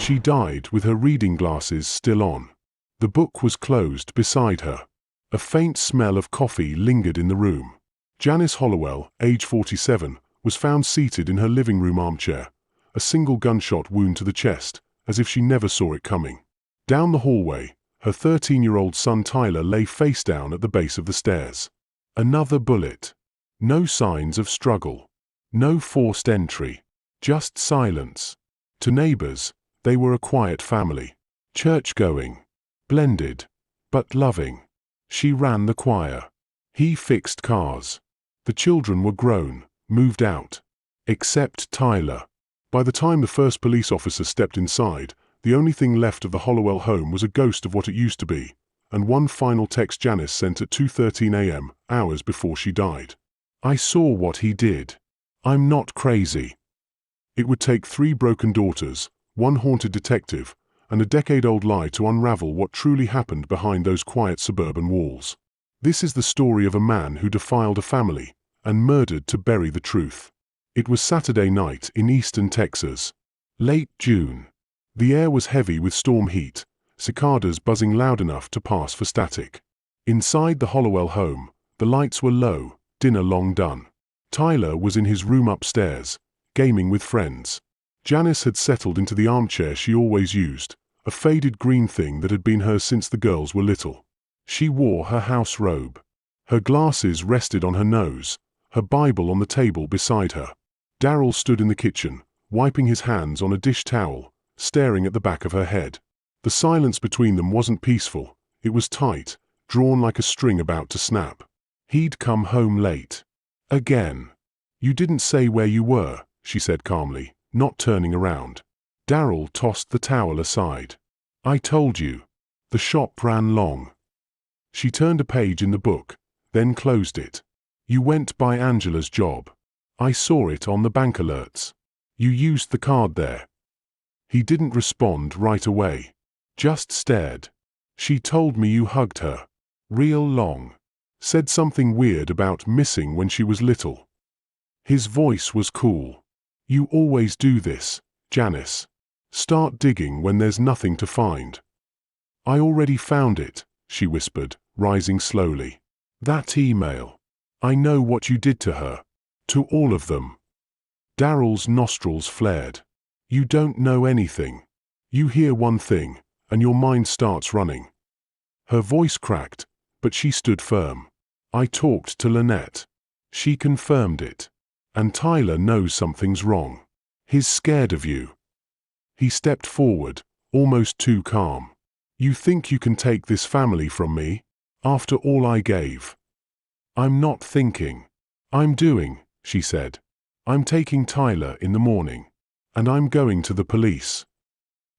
She died with her reading glasses still on. The book was closed beside her. A faint smell of coffee lingered in the room. Janice Hollowell, age 47, was found seated in her living room armchair, a single gunshot wound to the chest, as if she never saw it coming. Down the hallway, her 13-year-old son Tyler lay face down at the base of the stairs. Another bullet. No signs of struggle. No forced entry. Just silence. To neighbors, they were a quiet family. Church-going. Blended. But loving. She ran the choir. He fixed cars. The children were grown, moved out. Except Tyler. By the time the first police officer stepped inside, the only thing left of the Hollowell home was a ghost of what it used to be, and one final text Janice sent at 2:13 a.m., hours before she died. "I saw what he did. I'm not crazy." It would take 3 broken daughters, 1 haunted detective, and a decade-old lie to unravel what truly happened behind those quiet suburban walls. This is the story of a man who defiled a family and murdered to bury the truth. It was Saturday night in eastern Texas. Late June. The air was heavy with storm heat, cicadas buzzing loud enough to pass for static. Inside the Hollowell home, the lights were low, dinner long done. Tyler was in his room upstairs, gaming with friends. Janice had settled into the armchair she always used, a faded green thing that had been hers since the girls were little. She wore her house robe. Her glasses rested on her nose, her Bible on the table beside her. Darryl stood in the kitchen, wiping his hands on a dish towel, staring at the back of her head. The silence between them wasn't peaceful, it was tight, drawn like a string about to snap. He'd come home late. Again. "You didn't say where you were," she said calmly, not turning around. Darryl tossed the towel aside. "I told you. The shop ran long." She turned a page in the book, then closed it. "You went by Angela's job. I saw it on the bank alerts. You used the card there." He didn't respond right away. Just stared. "She told me you hugged her. Real long. Said something weird about missing when she was little." His voice was cool. "You always do this, Janice. Start digging when there's nothing to find." "I already found it," she whispered, rising slowly. "That email. I know what you did to her. To all of them." Darryl's nostrils flared. "You don't know anything. You hear one thing, and your mind starts running." Her voice cracked, but she stood firm. "I talked to Lynette. She confirmed it. And Tyler knows something's wrong. He's scared of you." He stepped forward, almost too calm. "You think you can take this family from me? After all I gave?" "I'm not thinking. I'm doing," she said. "I'm taking Tyler in the morning. And I'm going to the police."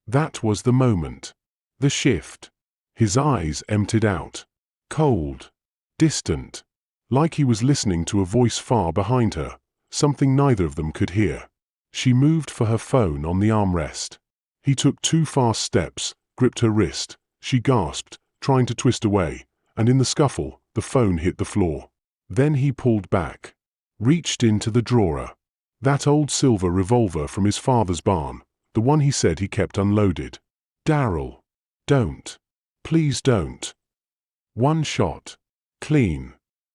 That was the moment. The shift. His eyes emptied out. Cold. Distant. Like he was listening to a voice far behind her, something neither of them could hear. She moved for her phone on the armrest. He took 2 fast steps, gripped her wrist. She gasped, trying to twist away, and in the scuffle, the phone hit the floor. Then he pulled back. Reached into the drawer. That old silver revolver from his father's barn, the one he said he kept unloaded. "Darryl. Don't. Please don't." 1 shot. Clean.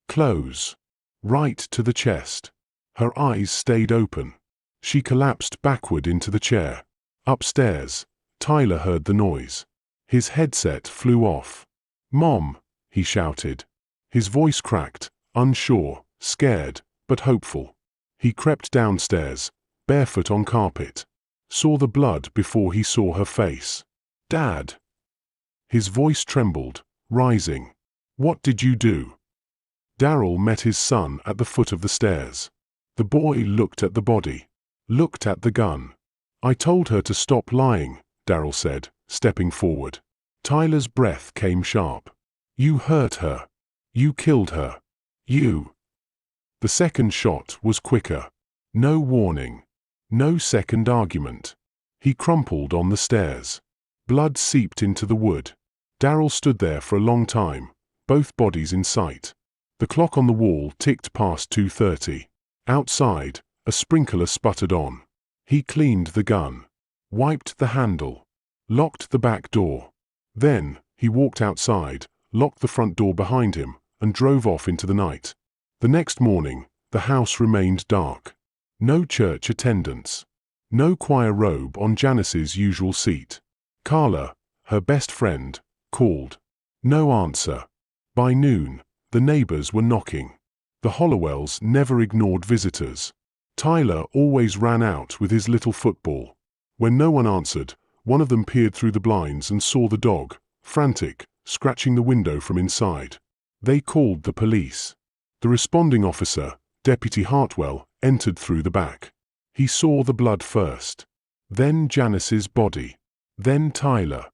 Close. Right to the chest. Her eyes stayed open. She collapsed backward into the chair. Upstairs, Tyler heard the noise. His headset flew off. "Mom," he shouted. His voice cracked, unsure, scared, but hopeful. He crept downstairs, barefoot on carpet. Saw the blood before he saw her face. "Dad." His voice trembled, rising. "What did you do?" Darryl met his son at the foot of the stairs. The boy looked at the body. Looked at the gun. "I told her to stop lying," Darryl said, stepping forward. Tyler's breath came sharp. "You hurt her. You killed her. You." The second shot was quicker. No warning. No second argument. He crumpled on the stairs. Blood seeped into the wood. Darryl stood there for a long time, both bodies in sight. The clock on the wall ticked past 2:30. Outside, a sprinkler sputtered on. He cleaned the gun. Wiped the handle. locked the back door. Then, he walked outside, locked the front door behind him, and drove off into the night. The next morning, the house remained dark. No church attendance. No choir robe on Janice's usual seat. Carla, her best friend, called. No answer. By noon, the neighbors were knocking. The Hollowells never ignored visitors. Tyler always ran out with his little football. When no one answered, one of them peered through the blinds and saw the dog, frantic, scratching the window from inside. They called the police. The responding officer, Deputy Hartwell, entered through the back. He saw the blood first. Then Janice's body. Then Tyler.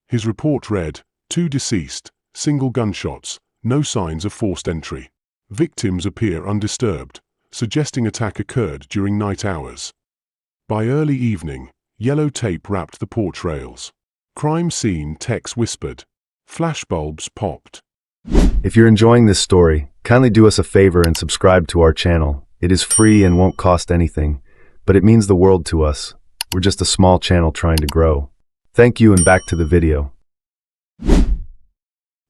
His report read, 2 deceased, single gunshots, no signs of forced entry. Victims appear undisturbed, suggesting attack occurred during night hours. By early evening, yellow tape wrapped the porch rails. Crime scene techs whispered. Flashbulbs popped. If you're enjoying this story, kindly do us a favor and subscribe to our channel. It is free and won't cost anything, but it means the world to us. We're just a small channel trying to grow. Thank you, and back to the video.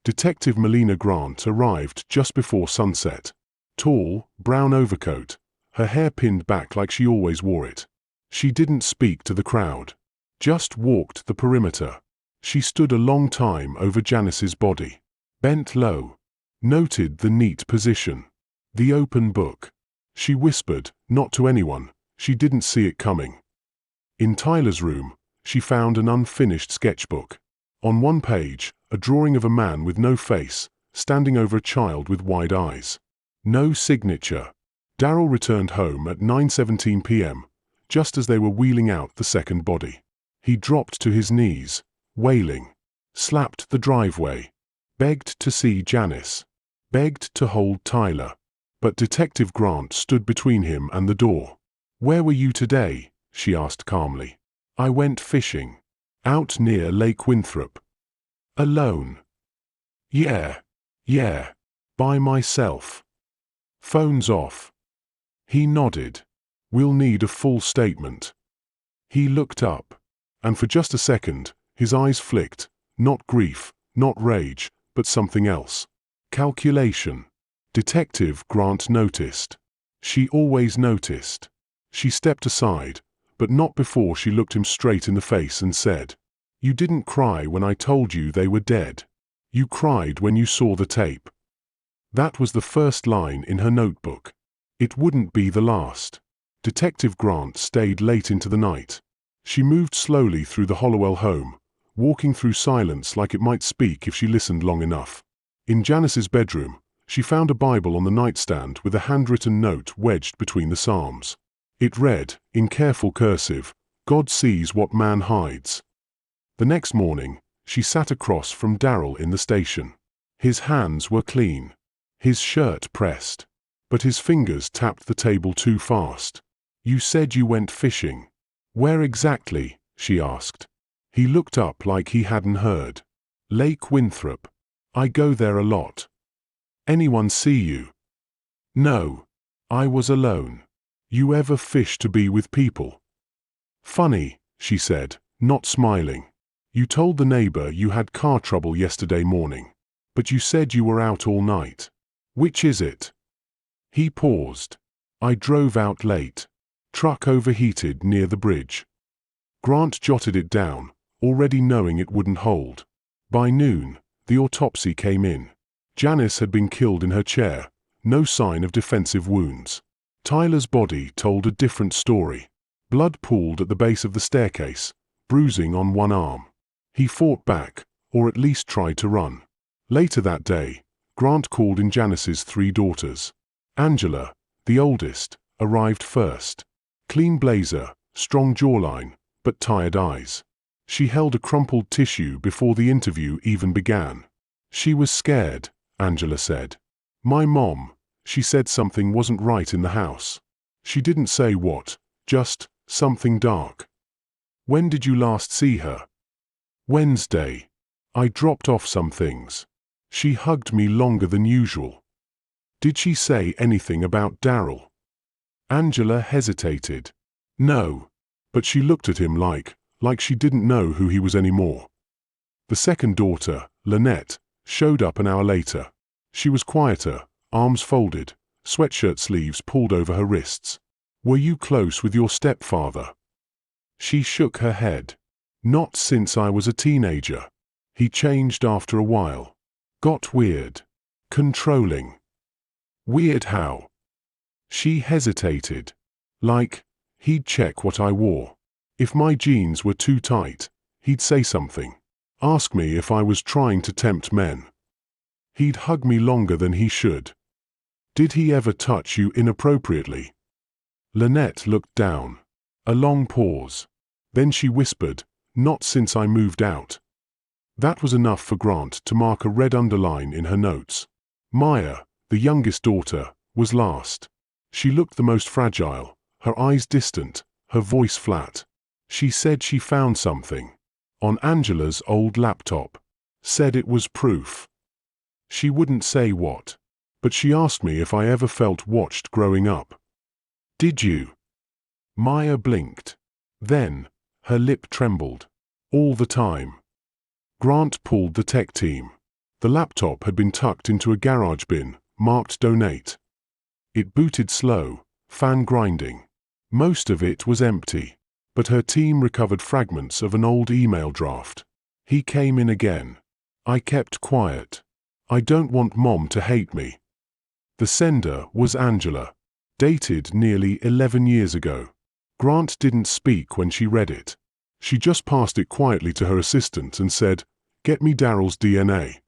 Detective Melina Grant arrived just before sunset. Tall, brown overcoat, her hair pinned back like she always wore it. She didn't speak to the crowd, just walked the perimeter. She stood a long time over Janice's body, bent low, noted the neat position, the open book. She whispered, not to anyone, she didn't see it coming. In Tyler's room, she found an unfinished sketchbook. On one page, a drawing of a man with no face, standing over a child with wide eyes. No signature. Daryl returned home at 9:17 p.m., just as they were wheeling out the second body. He dropped to his knees, wailing, slapped the driveway, begged to see Janice, begged to hold Tyler. But Detective Grant stood between him and the door. "Where were you today?" she asked calmly. "I went fishing. Out near Lake Winthrop." "Alone?" Yeah. By myself." "Phone's off." He nodded. "We'll need a full statement." He looked up, and for just a second, his eyes flicked, not grief, not rage, but something else. Calculation. Detective Grant noticed. She always noticed. She stepped aside, but not before she looked him straight in the face and said, "You didn't cry when I told you they were dead. You cried when you saw the tape." That was the first line in her notebook. It wouldn't be the last. Detective Grant stayed late into the night. She moved slowly through the Hollowell home, walking through silence like it might speak if she listened long enough. In Janice's bedroom, she found a Bible on the nightstand with a handwritten note wedged between the Psalms. It read, in careful cursive, "God sees what man hides." The next morning, she sat across from Daryl in the station. His hands were clean, his shirt pressed, but his fingers tapped the table too fast. "You said you went fishing. Where exactly?" she asked. He looked up like he hadn't heard. "Lake Winthrop. I go there a lot." "Anyone see you?" "No. I was alone." "You ever fish to be with people?" "Funny," she said, not smiling. "You told the neighbor you had car trouble yesterday morning, but you said you were out all night. Which is it?" He paused. "I drove out late. Truck overheated near the bridge." Grant jotted it down, already knowing it wouldn't hold. By noon, the autopsy came in. Janice had been killed in her chair, no sign of defensive wounds. Tyler's body told a different story. Blood pooled at the base of the staircase, bruising on one arm. He fought back, or at least tried to run. Later that day, Grant called in Janice's 3 daughters. Angela, the oldest, arrived first. Clean blazer, strong jawline, but tired eyes. She held a crumpled tissue before the interview even began. "She was scared," Angela said. "My mom, she said something wasn't right in the house. She didn't say what, just something dark." "When did you last see her?" "Wednesday. I dropped off some things. She hugged me longer than usual." "Did she say anything about Daryl?" Angela hesitated. "No, but she looked at him like, like she didn't know who he was anymore. The second daughter, Lynette, showed up an hour later. She was quieter, arms folded, sweatshirt sleeves pulled over her wrists. "Were you close with your stepfather?" She shook her head. "Not since I was a teenager. He changed after a while. Got weird. Controlling." "Weird how?" She hesitated. "Like, he'd check what I wore. If my jeans were too tight, he'd say something. Ask me if I was trying to tempt men. He'd hug me longer than he should." "Did he ever touch you inappropriately?" Lynette looked down. A long pause. Then she whispered, "Not since I moved out." That was enough for Grant to mark a red underline in her notes. Maya, the youngest daughter, was last. She looked the most fragile, her eyes distant, her voice flat. She said she found something on Angela's old laptop. Said it was proof. She wouldn't say what, but she asked me if I ever felt watched growing up. "Did you?" Maya blinked. Then, her lip trembled. "All the time." Grant pulled the tech team. The laptop had been tucked into a garage bin, marked Donate. It booted slow, fan grinding. Most of it was empty, but her team recovered fragments of an old email draft. He came in again. I kept quiet. "I don't want Mom to hate me." The sender was Angela. Dated nearly 11 years ago. Grant didn't speak when she read it. She just passed it quietly to her assistant and said, "Get me Daryl's DNA."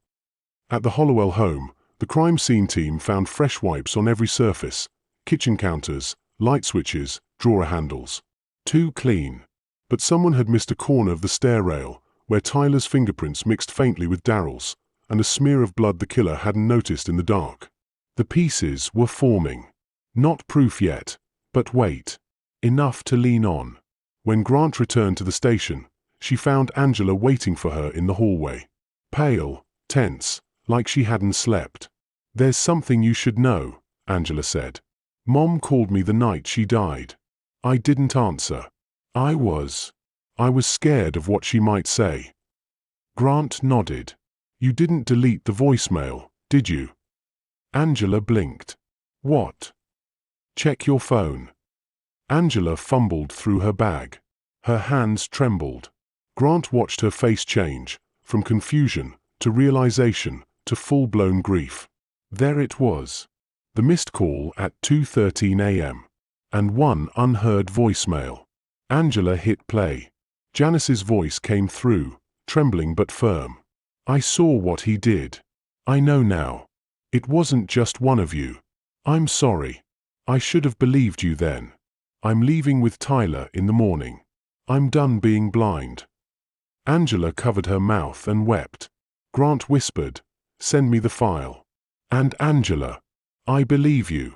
At the Hollowell home, the crime scene team found fresh wipes on every surface: kitchen counters, light switches, drawer handles. Too clean. But someone had missed a corner of the stair rail, where Tyler's fingerprints mixed faintly with Daryl's, and a smear of blood the killer hadn't noticed in the dark. The pieces were forming. Not proof yet, but wait. Enough to lean on. When Grant returned to the station, she found Angela waiting for her in the hallway. Pale, tense, like she hadn't slept. "There's something you should know," Angela said. "Mom called me the night she died. I didn't answer. I was scared of what she might say." Grant nodded. "You didn't delete the voicemail, did you?" Angela blinked. "What?" "Check your phone." Angela fumbled through her bag. Her hands trembled. Grant watched her face change, from confusion to realization to full-blown grief. There it was. The missed call at 2:13 a.m. and one unheard voicemail. Angela hit play. Janice's voice came through, trembling but firm. "I saw what he did. I know now. It wasn't just one of you. I'm sorry. I should have believed you then. I'm leaving with Tyler in the morning. I'm done being blind." Angela covered her mouth and wept. Grant whispered, "Send me the file." And Angela, "I believe you."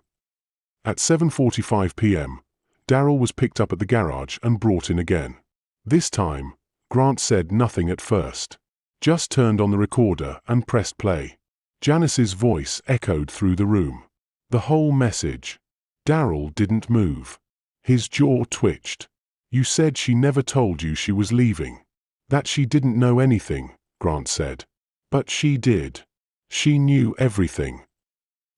At 7:45 p.m., Daryl was picked up at the garage and brought in again. This time, Grant said nothing at first. Just turned on the recorder and pressed play. Janice's voice echoed through the room. The whole message. Daryl didn't move. His jaw twitched. "You said she never told you she was leaving. That she didn't know anything," Grant said. "But she did. She knew everything."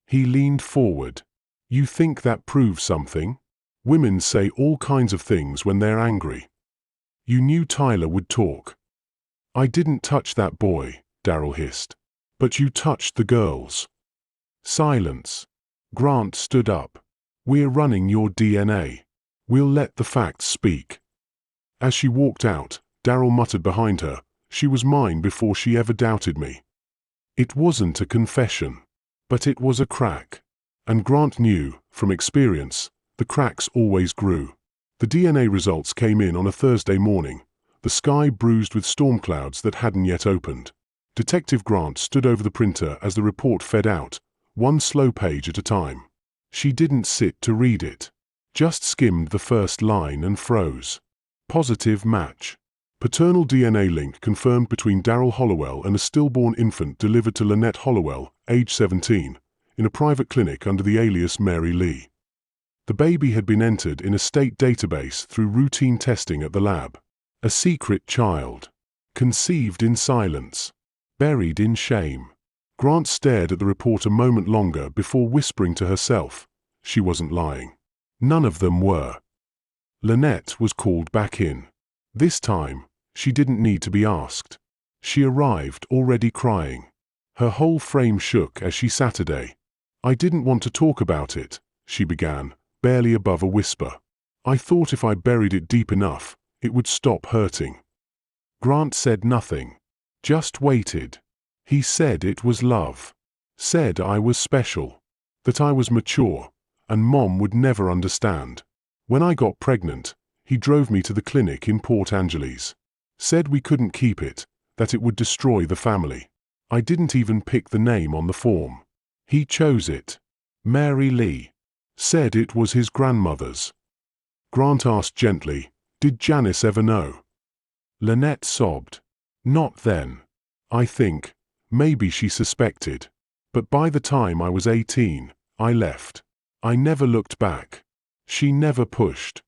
He leaned forward. "You think that proves something? Women say all kinds of things when they're angry. You knew Tyler would talk." "I didn't touch that boy," Daryl hissed. "But you touched the girls." Silence. Grant stood up. "We're running your DNA. We'll let the facts speak." As she walked out, Daryl muttered behind her, "She was mine before she ever doubted me." It wasn't a confession, but it was a crack. And Grant knew, from experience, the cracks always grew. The DNA results came in on a Thursday morning, the sky bruised with storm clouds that hadn't yet opened. Detective Grant stood over the printer as the report fed out, one slow page at a time. She didn't sit to read it. Just skimmed the first line and froze. Positive match. Paternal DNA link confirmed between Daryl Hollowell and a stillborn infant delivered to Lynette Hollowell, age 17, in a private clinic under the alias Mary Lee. The baby had been entered in a state database through routine testing at the lab. A secret child. Conceived in silence. Buried in shame. Grant stared at the report a moment longer before whispering to herself. She wasn't lying. None of them were. Lynette was called back in. This time, she didn't need to be asked. She arrived already crying. Her whole frame shook as she sat. "I didn't want to talk about it," she began, barely above a whisper. "I thought if I buried it deep enough, it would stop hurting." Grant said nothing. Just waited. He said it was love. Said I was special. That I was mature, and Mom would never understand. When I got pregnant, he drove me to the clinic in Port Angeles. Said we couldn't keep it, that it would destroy the family. I didn't even pick the name on the form. He chose it. Mary Lee. Said it was his grandmother's. Grant asked gently, "Did Janice ever know?" Lynette sobbed. "Not then. I think, maybe she suspected. But by the time I was 18, I left. I never looked back. She never pushed."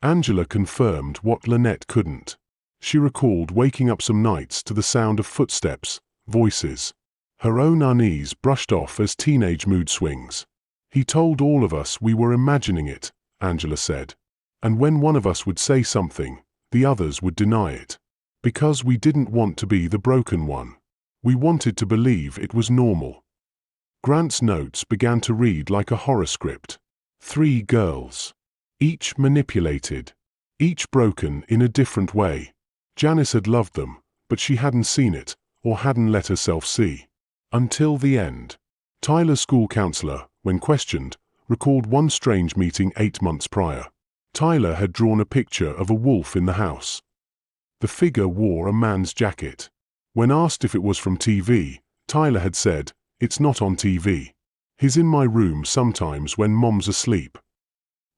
Angela confirmed what Lynette couldn't. She recalled waking up some nights to the sound of footsteps, voices. Her own unease brushed off as teenage mood swings. "He told all of us we were imagining it," Angela said. "And when one of us would say something, the others would deny it. Because we didn't want to be the broken one. We wanted to believe it was normal." Grant's notes began to read like a horror script. 3 girls. Each manipulated. Each broken in a different way. Janice had loved them, but she hadn't seen it, or hadn't let herself see. Until the end. Tyler's school counselor, when questioned, recalled one strange meeting 8 months prior. Tyler had drawn a picture of a wolf in the house. The figure wore a man's jacket. When asked if it was from TV, Tyler had said, "It's not on TV. He's in my room sometimes when Mom's asleep."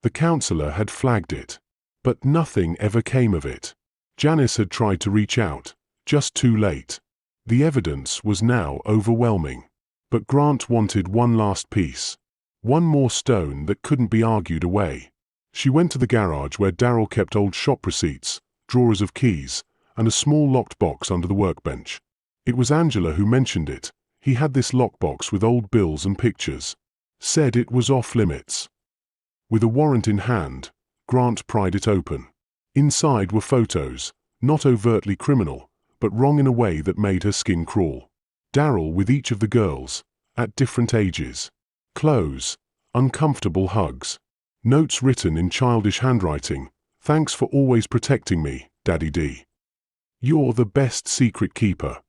The counselor had flagged it. But nothing ever came of it. Janice had tried to reach out, just too late. The evidence was now overwhelming. But Grant wanted one last piece. One more stone that couldn't be argued away. She went to the garage where Daryl kept old shop receipts, drawers of keys, and a small locked box under the workbench. It was Angela who mentioned it. He had this lockbox with old bills and pictures. Said it was off limits. With a warrant in hand, Grant pried it open. Inside were photos, not overtly criminal, but wrong in a way that made her skin crawl. Daryl with each of the girls, at different ages. Clothes, uncomfortable hugs. Notes written in childish handwriting. "Thanks for always protecting me, Daddy D. You're the best secret keeper."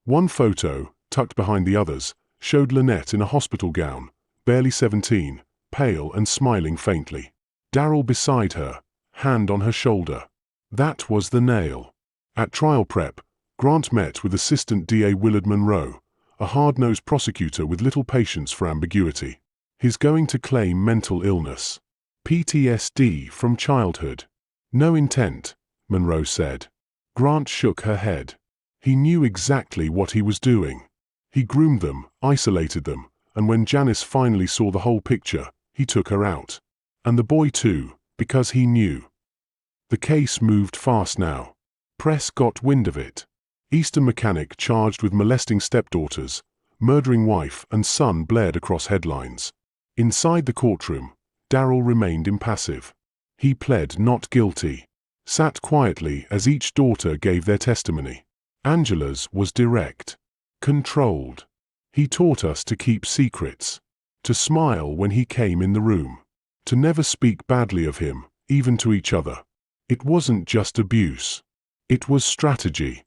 One photo, tucked behind the others, showed Lynette in a hospital gown, barely 17, pale and smiling faintly. Daryl beside her, hand on her shoulder. That was the nail. At trial prep, Grant met with Assistant DA Willard Monroe, a hard-nosed prosecutor with little patience for ambiguity. He's going to claim mental illness. PTSD from childhood. No intent, Monroe said. Grant shook her head. He knew exactly what he was doing. He groomed them, isolated them, and when Janice finally saw the whole picture, he took her out. And the boy too, because he knew. The case moved fast now. Press got wind of it. Eastern mechanic charged with molesting stepdaughters, murdering wife and son blared across headlines. Inside the courtroom, Daryl remained impassive. He pled not guilty. Sat quietly as each daughter gave their testimony. Angela's was direct. Controlled. He taught us to keep secrets. To smile when he came in the room. To never speak badly of him, even to each other. It wasn't just abuse. It was strategy.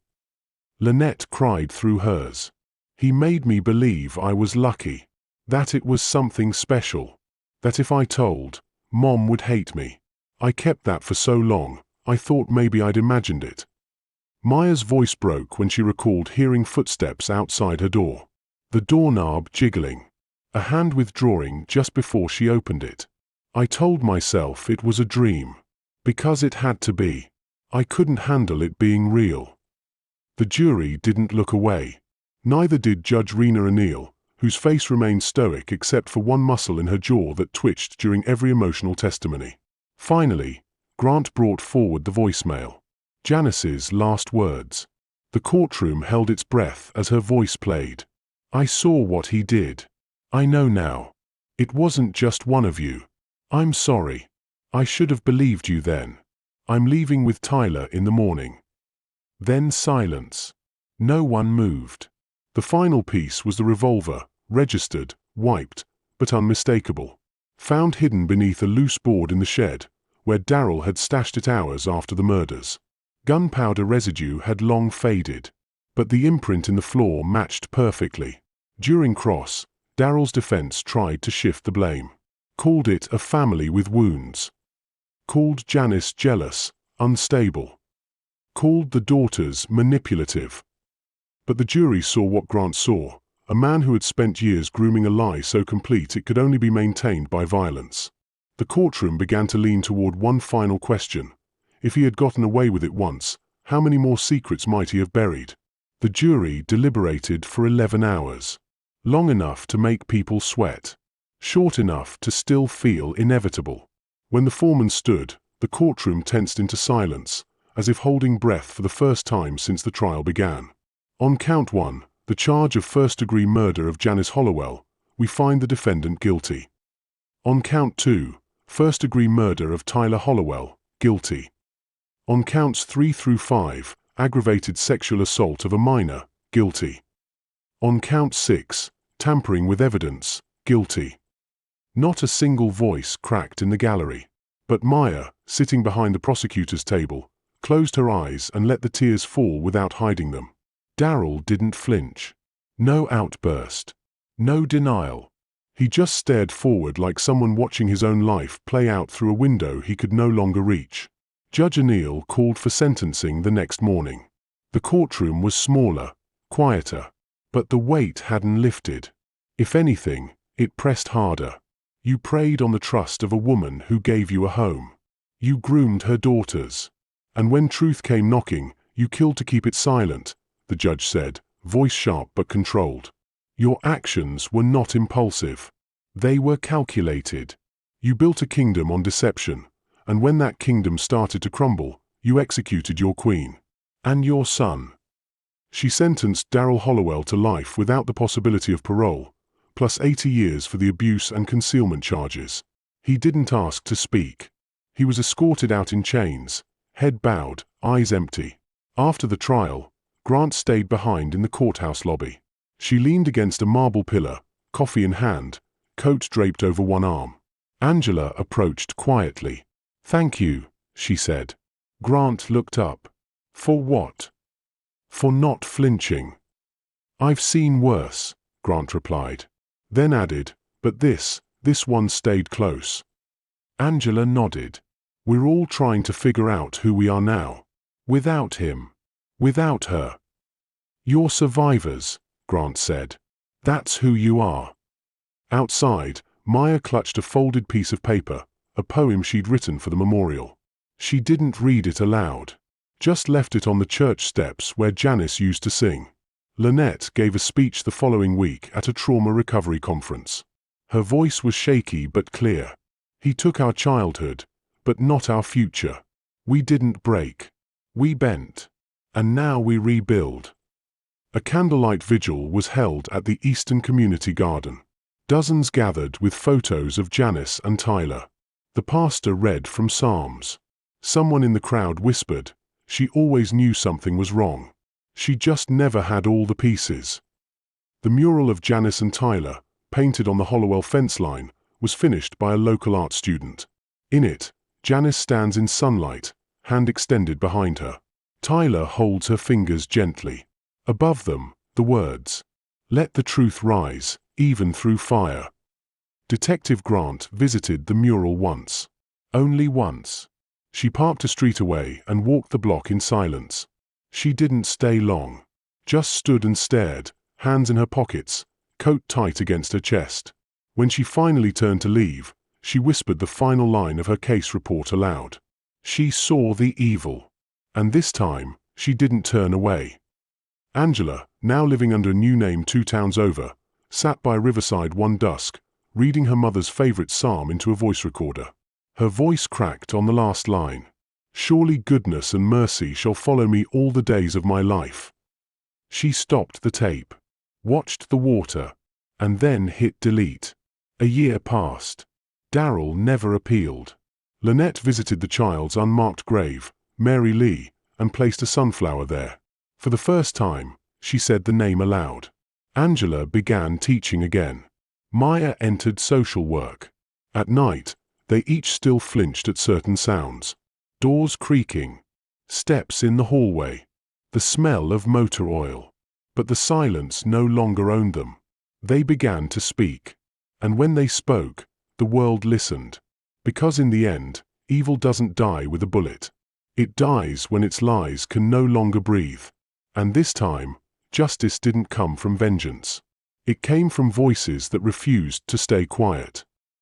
Lynette cried through hers. He made me believe I was lucky. That it was something special. That if I told, Mom would hate me. I kept that for so long, I thought maybe I'd imagined it. Maya's voice broke when she recalled hearing footsteps outside her door. The doorknob jiggling. A hand withdrawing just before she opened it. I told myself it was a dream. Because it had to be. I couldn't handle it being real. The jury didn't look away. Neither did Judge Rena O'Neill, whose face remained stoic except for one muscle in her jaw that twitched during every emotional testimony. Finally, Grant brought forward the voicemail. Janice's last words. The courtroom held its breath as her voice played. I saw what he did. I know now. It wasn't just one of you. I'm sorry. I should have believed you then. I'm leaving with Tyler in the morning. Then silence. No one moved. The final piece was the revolver, registered, wiped, but unmistakable. Found hidden beneath a loose board in the shed, where Darryl had stashed it hours after the murders. Gunpowder residue had long faded, but the imprint in the floor matched perfectly. During cross, Darryl's defense tried to shift the blame. Called it a family with wounds. Called Janice jealous, unstable. Called the daughters manipulative. But the jury saw what Grant saw, a man who had spent years grooming a lie so complete it could only be maintained by violence. The courtroom began to lean toward one final question. If he had gotten away with it once, how many more secrets might he have buried? The jury deliberated for 11 hours. Long enough to make people sweat. Short enough to still feel inevitable. When the foreman stood, the courtroom tensed into silence, as if holding breath for the first time since the trial began. On count 1, the charge of first-degree murder of Janice Hollowell, we find the defendant guilty. On count 2, first-degree murder of Tyler Hollowell, guilty. On counts 3 through 5, aggravated sexual assault of a minor, guilty. On count 6, tampering with evidence, guilty. Not a single voice cracked in the gallery. But Maya, sitting behind the prosecutor's table, closed her eyes and let the tears fall without hiding them. Darryl didn't flinch. No outburst. No denial. He just stared forward like someone watching his own life play out through a window he could no longer reach. Judge O'Neill called for sentencing the next morning. The courtroom was smaller, quieter, but the weight hadn't lifted. If anything, it pressed harder. You preyed on the trust of a woman who gave you a home. You groomed her daughters. And when truth came knocking, you killed to keep it silent, the judge said, voice sharp but controlled. Your actions were not impulsive. They were calculated. You built a kingdom on deception, and when that kingdom started to crumble, you executed your queen. And your son. She sentenced Darryl Hollowell to life without the possibility of parole, plus 80 years for the abuse and concealment charges. He didn't ask to speak. He was escorted out in chains, head bowed, eyes empty. After the trial, Grant stayed behind in the courthouse lobby. She leaned against a marble pillar, coffee in hand, coat draped over one arm. Angela approached quietly. "Thank you," she said. Grant looked up. "For what?" "For not flinching." "I've seen worse," Grant replied. Then added, "But this one stayed close." Angela nodded. "We're all trying to figure out who we are now. Without him. Without her." "You're survivors," Grant said. "That's who you are." Outside, Maya clutched a folded piece of paper, a poem she'd written for the memorial. She didn't read it aloud. Just left it on the church steps where Janice used to sing. Lynette gave a speech the following week at a trauma recovery conference. Her voice was shaky but clear. "He took our childhood, but not our future. We didn't break. We bent. And now we rebuild." A candlelight vigil was held at the Eastern Community Garden. Dozens gathered with photos of Janice and Tyler. The pastor read from Psalms. Someone in the crowd whispered, "She always knew something was wrong. She just never had all the pieces." The mural of Janice and Tyler, painted on the Hollowell fence line, was finished by a local art student. In it, Janice stands in sunlight, hand extended behind her. Tyler holds her fingers gently. Above them, the words, "Let the truth rise, even through fire." Detective Grant visited the mural once. Only once. She parked a street away and walked the block in silence. She didn't stay long. Just stood and stared, hands in her pockets, coat tight against her chest. When she finally turned to leave, she whispered the final line of her case report aloud. She saw the evil. And this time, she didn't turn away. Angela, now living under a new name 2 towns over, sat by Riverside one dusk, reading her mother's favorite psalm into a voice recorder. Her voice cracked on the last line. Surely goodness and mercy shall follow me all the days of my life. She stopped the tape, watched the water, and then hit delete. A year passed. Darryl never appealed. Lynette visited the child's unmarked grave, Mary Lee, and placed a sunflower there. For the first time, she said the name aloud. Angela began teaching again. Maya entered social work. At night, they each still flinched at certain sounds. Doors creaking, steps in the hallway, the smell of motor oil. But the silence no longer owned them. They began to speak. And when they spoke, the world listened. Because in the end, evil doesn't die with a bullet. It dies when its lies can no longer breathe. And this time, justice didn't come from vengeance. It came from voices that refused to stay quiet.